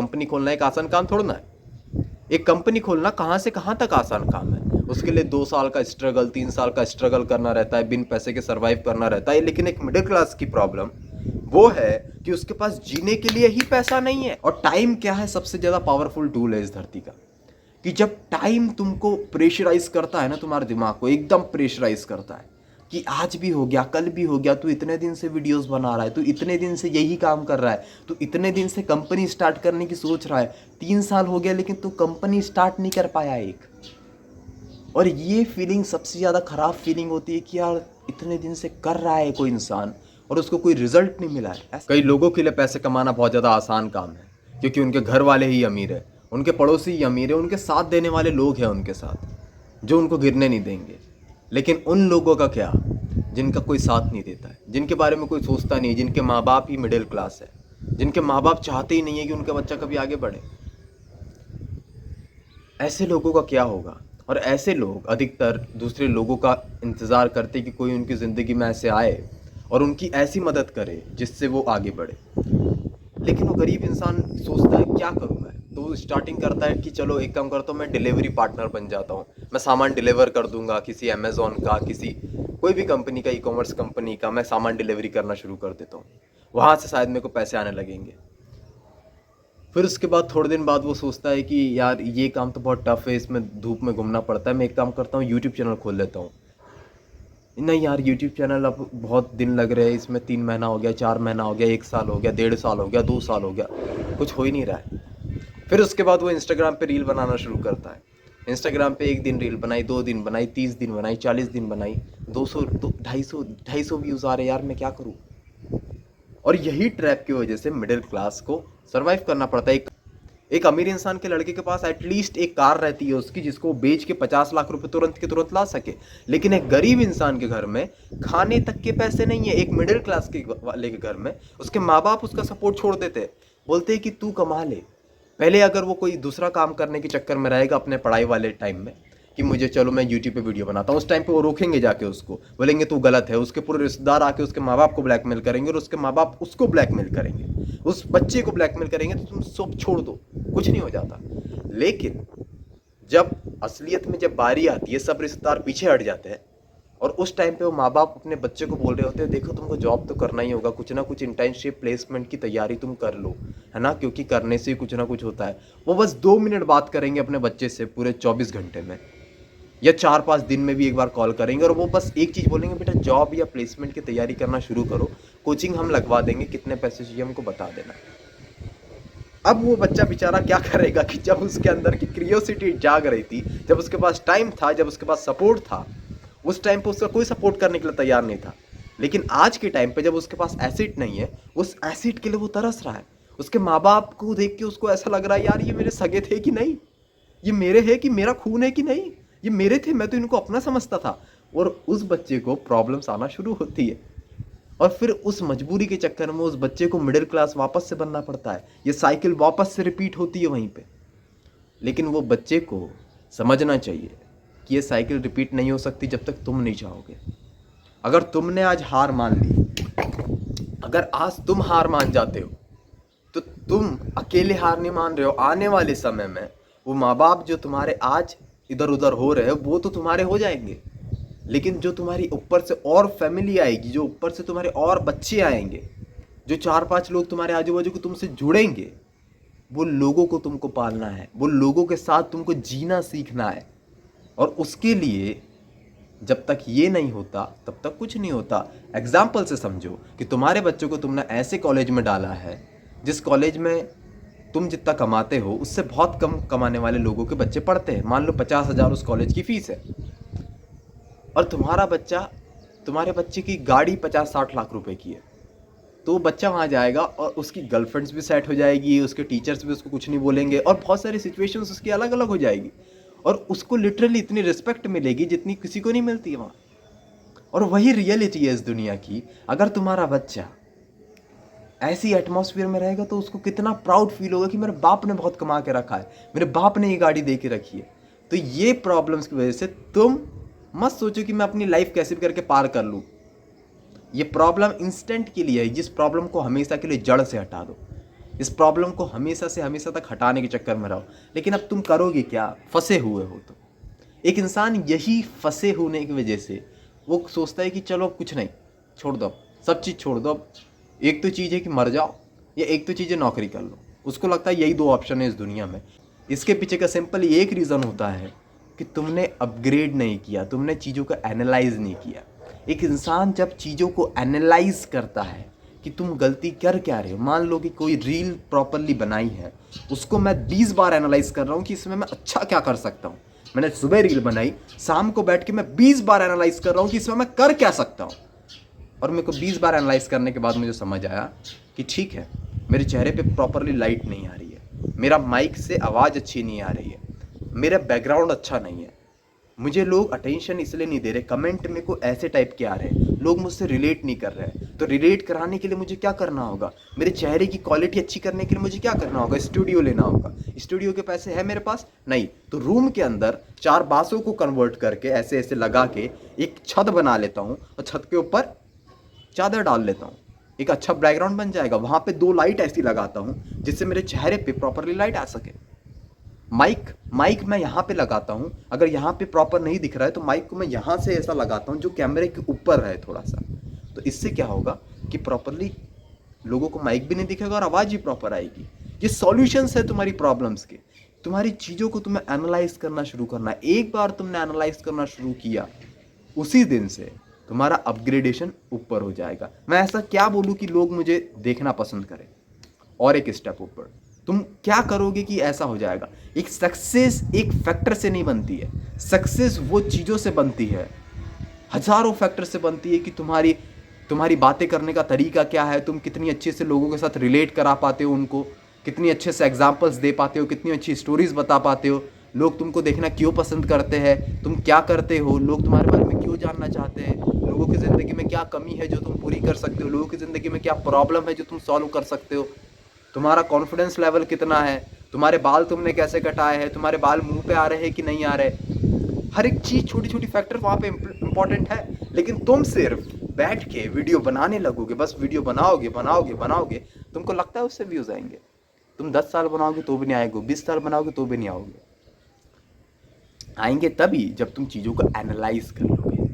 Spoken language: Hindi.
कंपनी खोलना एक आसान काम थोड़ा ना है। एक कंपनी खोलना कहाँ से कहाँ तक आसान काम है। उसके लिए 2 साल का स्ट्रगल, 3 साल का स्ट्रगल करना रहता है, बिन पैसे के सर्वाइव करना रहता है। लेकिन एक मिडिल क्लास की प्रॉब्लम वो है कि उसके पास जीने के लिए ही पैसा नहीं है। और टाइम क्या है, सबसे ज्यादा पावरफुल टूल है इस धरती का। कि जब टाइम तुमको प्रेशराइज करता है ना, तुम्हारे दिमाग को एकदम प्रेशराइज करता है कि आज भी हो गया, कल भी हो गया, तू इतने दिन से वीडियोस बना रहा है, तू इतने दिन से यही काम कर रहा है, तू इतने दिन से कंपनी स्टार्ट करने की सोच रहा है, 3 साल हो गया लेकिन तू कंपनी स्टार्ट नहीं कर पाया एक। और ये फीलिंग सबसे ज़्यादा ख़राब फीलिंग होती है कि यार इतने दिन से कर रहा है कोई इंसान और उसको कोई रिजल्ट नहीं मिला है। कई लोगों के लिए पैसे कमाना बहुत ज़्यादा आसान काम है क्योंकि उनके घर वाले ही अमीर है, उनके पड़ोसी ही अमीर है, उनके साथ देने वाले लोग हैं उनके साथ जो उनको गिरने नहीं देंगे। लेकिन उन लोगों का क्या जिनका कोई साथ नहीं देता है, जिनके बारे में कोई सोचता नहीं है, जिनके माँ बाप ही मिडिल क्लास है, जिनके माँ बाप चाहते ही नहीं है कि उनका बच्चा कभी आगे बढ़े। ऐसे लोगों का क्या होगा। और ऐसे लोग अधिकतर दूसरे लोगों का इंतज़ार करते कि कोई उनकी ज़िंदगी में ऐसे आए और उनकी ऐसी मदद करे जिससे वो आगे बढ़े। लेकिन वो गरीब इंसान सोचता है क्या करूँ मैं, तो वो स्टार्टिंग करता है कि चलो एक काम करता हूँ, मैं डिलीवरी पार्टनर बन जाता हूँ, मैं सामान डिलीवर कर दूंगा, किसी अमेज़ॉन का, किसी कोई भी कंपनी का, ई कॉमर्स कंपनी का मैं सामान डिलीवरी करना शुरू कर देता हूँ, वहाँ से शायद मेरे को पैसे आने लगेंगे। फिर उसके बाद थोड़े दिन बाद वो सोचता है कि यार ये काम तो बहुत टफ है, इसमें धूप में घूमना पड़ता है, मैं एक काम करता हूँ यूट्यूब चैनल खोल लेता हूँ। नहीं यार, यूट्यूब चैनल अब बहुत दिन लग रहे हैं इसमें, 3 महीना हो गया, 4 महीना हो गया, 1 साल हो गया, 1.5 साल हो गया, 2 साल हो गया, कुछ हो ही नहीं रहा है। फिर उसके बाद वो इंस्टाग्राम पे रील बनाना शुरू करता है। इंस्टाग्राम पे 1 दिन रील बनाई, 2 दिन बनाई, 30 दिन बनाई, 40 दिन बनाई, 200 तो 250 व्यूज़ आ रहे यार, मैं क्या करूँ। और यही ट्रैप की वजह से मिडिल क्लास को सरवाइव करना पड़ता है। एक अमीर इंसान के लड़के के पास एटलीस्ट एक कार रहती है उसकी, जिसको बेच के 50 लाख रुपए तुरंत के तुरंत ला सके। लेकिन एक गरीब इंसान के घर में खाने तक के पैसे नहीं है। एक मिडिल क्लास के वाले के घर में उसके माँ बाप उसका सपोर्ट छोड़ देते हैं, बोलते हैं कि तू कमा ले। पहले अगर वो कोई दूसरा काम करने के चक्कर में रहेगा अपने पढ़ाई वाले टाइम में कि मुझे चलो मैं यूट्यूब पे वीडियो बनाता हूँ, उस टाइम पे वो रोकेंगे जाके उसको, बोलेंगे तू गलत है। उसके पूरे रिश्तेदार आके उसके माँ बाप को ब्लैकमेल करेंगे और उसके माँ बाप उसको ब्लैकमेल करेंगे, उस बच्चे को ब्लैकमेल करेंगे, तो तुम सब छोड़ दो, कुछ नहीं हो जाता। लेकिन जब असलियत में जब बारी आती है, सब रिश्तेदार पीछे हट जाते हैं और उस टाइम पे वो माँ बाप अपने बच्चे को बोल रहे होते हैं देखो तुमको जॉब तो करना ही होगा, कुछ ना कुछ इंटर्नशिप प्लेसमेंट की तैयारी तुम कर लो, है ना, क्योंकि करने से कुछ ना कुछ होता है। वो बस 2 मिनट बात करेंगे अपने बच्चे से पूरे 24 घंटे में, या 4-5 दिन में भी एक बार कॉल करेंगे और वो बस एक चीज़ बोलेंगे, बेटा जॉब या प्लेसमेंट की तैयारी करना शुरू करो, कोचिंग हम लगवा देंगे, कितने पैसे चाहिए हमको बता देना। अब वो बच्चा बेचारा क्या करेगा कि जब उसके अंदर की क्रियोसिटी जाग रही थी, जब उसके पास टाइम था, जब उसके पास सपोर्ट था, उस टाइम पे उसका कोई सपोर्ट करने के लिए तैयार नहीं था। लेकिन आज के टाइम पे जब उसके पास एसिड नहीं है, उस एसिड के लिए वो तरस रहा है। उसके माँ बाप को देख के उसको ऐसा लग रहा है यार ये मेरे सगे थे कि नहीं, ये मेरे है कि मेरा खून है कि नहीं, ये मेरे थे, मैं तो इनको अपना समझता था। और उस बच्चे को प्रॉब्लम्स आना शुरू होती है और फिर उस मजबूरी के चक्कर में उस बच्चे को मिडिल क्लास वापस से बनना पड़ता है। ये साइकिल वापस से रिपीट होती है वहीं पे। लेकिन वो बच्चे को समझना चाहिए कि ये साइकिल रिपीट नहीं हो सकती जब तक तुम नहीं चाहोगे। अगर तुमने आज हार मान ली, अगर आज तुम हार मान जाते हो, तो तुम अकेले हार नहीं मान रहे हो। आने वाले समय में वो माँ बाप जो तुम्हारे आज इधर उधर हो रहे हैं वो तो तुम्हारे हो जाएंगे, लेकिन जो तुम्हारी ऊपर से और फैमिली आएगी, जो ऊपर से तुम्हारे और बच्चे आएंगे, जो 4-5 लोग तुम्हारे आजू बाजू को तुमसे जुड़ेंगे, वो लोगों को तुमको पालना है, वो लोगों के साथ तुमको जीना सीखना है। और उसके लिए जब तक ये नहीं होता तब तक कुछ नहीं होता। एग्जाम्पल से समझो कि तुम्हारे बच्चों को तुमने ऐसे कॉलेज में डाला है जिस कॉलेज में तुम जितना कमाते हो उससे बहुत कम कमाने वाले लोगों के बच्चे पढ़ते हैं। मान लो 50,000 उस कॉलेज की फीस है और तुम्हारे बच्चे की गाड़ी 50-60 लाख रुपए की है, तो वो बच्चा वहाँ जाएगा और उसकी गर्लफ्रेंड्स भी सेट हो जाएगी, उसके टीचर्स भी उसको कुछ नहीं बोलेंगे और बहुत सारी सिचुएशंस उसकी अलग अलग हो जाएगी और उसको लिटरली इतनी रिस्पेक्ट मिलेगी जितनी किसी को नहीं मिलती है वहाँ। और वही रियलिटी है इस दुनिया की। अगर तुम्हारा बच्चा ऐसी एटमॉस्फेयर में रहेगा तो उसको कितना प्राउड फील होगा कि मेरे बाप ने बहुत कमा के रखा है, मेरे बाप ने ये गाड़ी दे के रखी है। तो ये प्रॉब्लम्स की वजह से तुम मत सोचो कि मैं अपनी लाइफ कैसे भी करके पार कर लूँ। ये प्रॉब्लम इंस्टेंट के लिए है, जिस प्रॉब्लम को हमेशा के लिए जड़ से हटा दो। इस प्रॉब्लम को हमेशा से हमेशा तक हटाने के चक्कर में रहो, लेकिन अब तुम करोगे क्या? फंसे हुए हो तुम। एक इंसान यही फंसे होने की वजह से वो सोचता है कि चलो कुछ नहीं, छोड़ दो, सब चीज़ छोड़ दो। अब एक तो चीज़ है कि मर जाओ, या एक तो चीज़ है नौकरी कर लो। उसको लगता है यही दो ऑप्शन है इस दुनिया में। इसके पीछे का सिंपल एक रीज़न होता है कि तुमने अपग्रेड नहीं किया, तुमने चीज़ों को एनालाइज नहीं किया। एक इंसान जब चीज़ों को एनालाइज करता है कि तुम गलती कर क्या रहे हो, मान लो कि कोई रील प्रॉपरली बनाई है, उसको मैं 20 बार एनालाइज कर रहा हूँ कि इसमें मैं अच्छा क्या कर सकता हूँ। मैंने सुबह रील बनाई, शाम को बैठ के मैं 20 बार एनालाइज कर रहा हूँ कि इसमें मैं कर क्या सकता हूँ। और मेरे को 20 बार एनालाइज करने के बाद मुझे समझ आया कि ठीक है, मेरे चेहरे पे प्रॉपरली लाइट नहीं आ रही है, मेरा माइक से आवाज़ अच्छी नहीं आ रही है, मेरा बैकग्राउंड अच्छा नहीं है, मुझे लोग अटेंशन इसलिए नहीं दे रहे, कमेंट मेरे को ऐसे टाइप के आ रहे हैं, लोग मुझसे रिलेट नहीं कर रहे हैं। तो रिलेट कराने के लिए मुझे क्या करना होगा? मेरे चेहरे की क्वालिटी अच्छी करने के लिए मुझे क्या करना होगा? स्टूडियो लेना होगा। स्टूडियो के पैसे है मेरे पास? नहीं। तो रूम के अंदर 4 बांसों को कन्वर्ट करके ऐसे ऐसे लगा के एक छत बना लेता हूँ, और छत के ऊपर चादर डाल लेता हूँ, एक अच्छा बैकग्राउंड बन जाएगा। वहाँ पे 2 लाइट ऐसी लगाता हूँ जिससे मेरे चेहरे पे प्रॉपरली लाइट आ सके। माइक माइक मैं यहाँ पे लगाता हूँ, अगर यहाँ पे प्रॉपर नहीं दिख रहा है तो माइक को मैं यहाँ से ऐसा लगाता हूँ जो कैमरे के ऊपर है थोड़ा सा। तो इससे क्या होगा कि प्रॉपरली लोगों को माइक भी नहीं दिखेगा और आवाज़ भी प्रॉपर आएगी। ये सॉल्यूशंस है तुम्हारी प्रॉब्लम्स के। तुम्हारी चीज़ों को तुम्हें एनालाइज करना शुरू करना है। एक बार तुमने एनालाइज करना शुरू किया, उसी दिन से तुम्हारा अपग्रेडेशन ऊपर हो जाएगा। मैं ऐसा क्या बोलूँ कि लोग मुझे देखना पसंद करें? और एक स्टेप ऊपर तुम क्या करोगे कि ऐसा हो जाएगा? एक सक्सेस एक फैक्टर से नहीं बनती है, सक्सेस वो चीज़ों से बनती है, हजारों फैक्टर से बनती है कि तुम्हारी तुम्हारी बातें करने का तरीका क्या है, तुम कितनी अच्छे से लोगों के साथ रिलेट करा पाते हो, उनको कितनी अच्छे से एग्जाम्पल्स दे पाते हो, कितनी अच्छी स्टोरीज बता पाते हो, लोग तुमको देखना क्यों पसंद करते हैं, तुम क्या करते हो, लोग तुम्हारे बारे में क्यों जानना चाहते हैं, लोगों की ज़िंदगी में क्या कमी है जो तुम पूरी कर सकते हो, लोगों की ज़िंदगी में क्या प्रॉब्लम है जो तुम सॉल्व कर सकते हो, तुम्हारा कॉन्फिडेंस लेवल कितना है, तुम्हारे बाल तुमने कैसे कटाए हैं, तुम्हारे बाल मुंह पे आ रहे हैं कि नहीं आ रहे। हर एक चीज़ छोटी छोटी फैक्टर वहाँ पे इंपॉर्टेंट है। लेकिन तुम सिर्फ बैठ के वीडियो बनाने लगोगे, बस वीडियो बनाओगे बनाओगे बनाओगे, तुमको लगता है उससे व्यूज़ आएंगे? तुम 10 साल बनाओगे तो भी नहीं आएंगे, 20 साल बनाओगे तो भी नहीं आओगे। आएंगे तभी जब तुम चीज़ों को एनालाइज कर लोगे,